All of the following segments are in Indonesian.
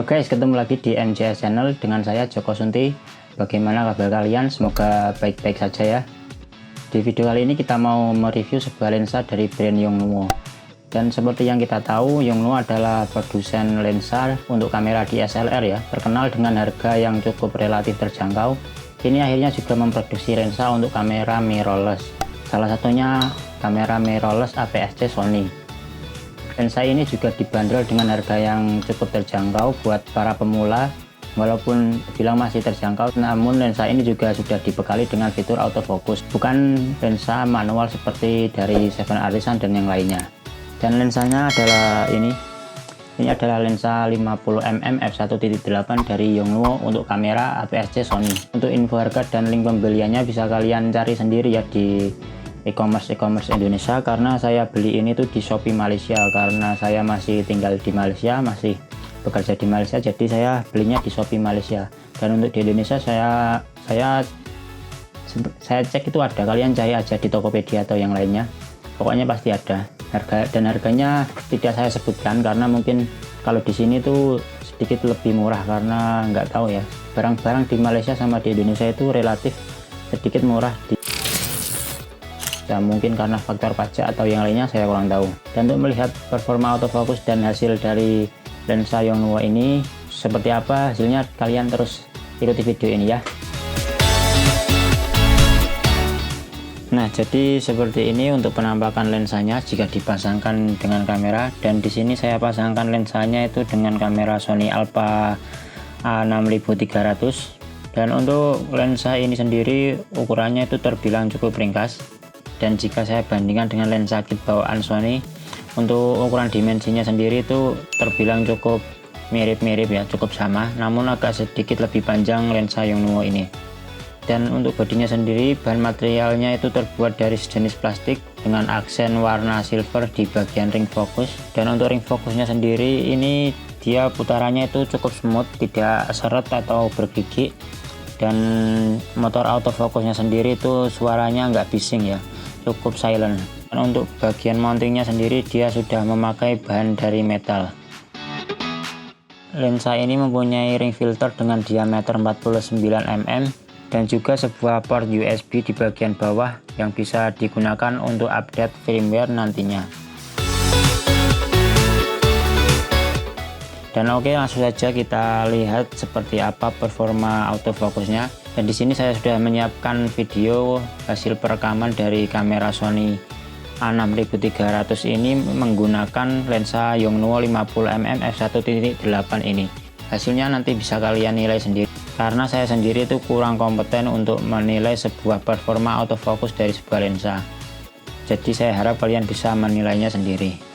Halo guys, ketemu lagi di MJS Channel dengan saya Joko Sunti. Bagaimana kabar kalian? Semoga baik-baik saja ya. Di video kali ini kita mau mereview sebuah lensa dari brand Yongnuo. Dan seperti yang kita tahu, Yongnuo adalah produsen lensa untuk kamera DSLR ya, terkenal dengan harga yang cukup relatif terjangkau. Kini akhirnya juga memproduksi lensa untuk kamera mirrorless. Salah satunya kamera mirrorless APS-C Sony. Lensa ini juga dibanderol dengan harga yang cukup terjangkau buat para pemula. Walaupun bilang masih terjangkau, namun lensa ini juga sudah dibekali dengan fitur autofocus, bukan lensa manual seperti dari Seven Artisan dan yang lainnya. Dan lensanya adalah ini adalah lensa 50mm f1.8 dari Yongnuo untuk kamera APS-C Sony. Untuk info harga dan link pembeliannya bisa kalian cari sendiri ya di e-commerce Indonesia, karena saya beli ini tuh di Shopee Malaysia karena saya masih tinggal di Malaysia, masih bekerja di Malaysia, jadi saya belinya di Shopee Malaysia. Dan untuk di Indonesia saya cek itu ada, kalian cari aja di Tokopedia atau yang lainnya, pokoknya pasti ada. Harganya tidak saya sebutkan karena mungkin kalau di sini tuh sedikit lebih murah, karena nggak tahu ya, barang-barang di Malaysia sama di Indonesia itu relatif sedikit murah ya, mungkin karena faktor pajak atau yang lainnya, saya kurang tahu. Dan untuk melihat performa autofocus dan hasil dari lensa Yongnuo ini seperti apa hasilnya, kalian terus ikuti video ini ya. Nah, jadi seperti ini untuk penampakan lensanya jika dipasangkan dengan kamera. Dan di sini saya pasangkan lensanya itu dengan kamera Sony Alpha A6300. Dan untuk lensa ini sendiri ukurannya itu terbilang cukup ringkas. Dan jika saya bandingkan dengan lensa kit bawaan Sony, untuk ukuran dimensinya sendiri itu terbilang cukup mirip-mirip ya, cukup sama, namun agak sedikit lebih panjang lensa Yongnuo ini. Dan untuk bodinya sendiri, bahan materialnya itu terbuat dari sejenis plastik dengan aksen warna silver di bagian ring focus. Dan untuk ring fokusnya sendiri ini dia putarannya itu cukup smooth, tidak seret atau bergigi. Dan motor autofocusnya sendiri itu suaranya nggak bising ya, cukup silent. Dan untuk bagian mountingnya sendiri dia sudah memakai bahan dari metal. Lensa ini mempunyai ring filter dengan diameter 49 mm dan juga sebuah port USB di bagian bawah yang bisa digunakan untuk update firmware nantinya. Dan oke, langsung saja kita lihat seperti apa performa autofocusnya. Dan di sini saya sudah menyiapkan video hasil perekaman dari kamera Sony A6300 ini menggunakan lensa Yongnuo 50mm f1.8 ini. Hasilnya nanti bisa kalian nilai sendiri, karena saya sendiri itu kurang kompeten untuk menilai sebuah performa autofocus dari sebuah lensa. Jadi saya harap kalian bisa menilainya sendiri.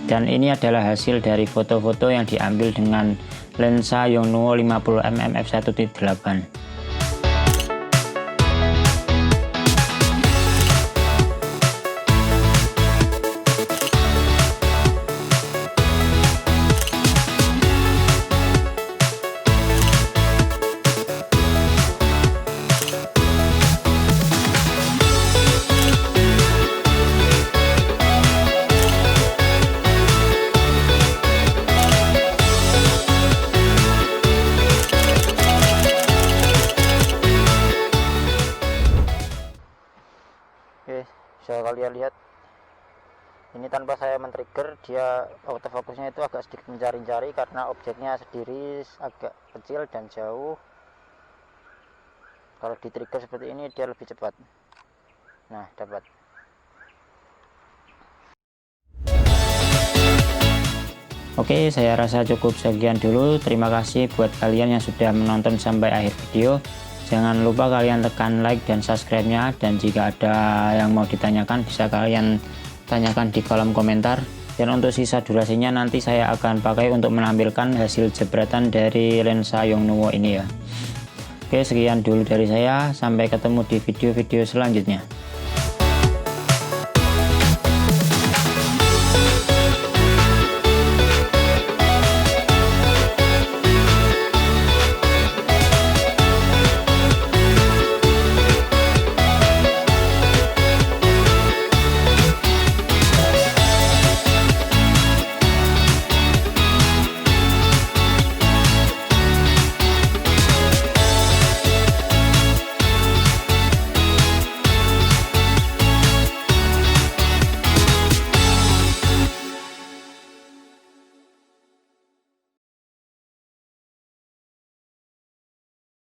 Dan ini adalah hasil dari foto-foto yang diambil dengan lensa Yongnuo 50mm f1.8. kalian lihat, ini tanpa saya men-trigger, dia autofokusnya itu agak sedikit mencari-cari karena objeknya sendiri agak kecil dan jauh. Kalau di trigger seperti ini dia lebih cepat. Nah, dapat. Oke, saya rasa cukup sekian dulu. Terima kasih buat kalian yang sudah menonton sampai akhir video. Jangan lupa kalian tekan like dan subscribe-nya, dan jika ada yang mau ditanyakan bisa kalian tanyakan di kolom komentar. Dan untuk sisa durasinya nanti saya akan pakai untuk menampilkan hasil jepretan dari lensa Yongnuo ini ya. Oke, sekian dulu dari saya. Sampai ketemu di video-video selanjutnya.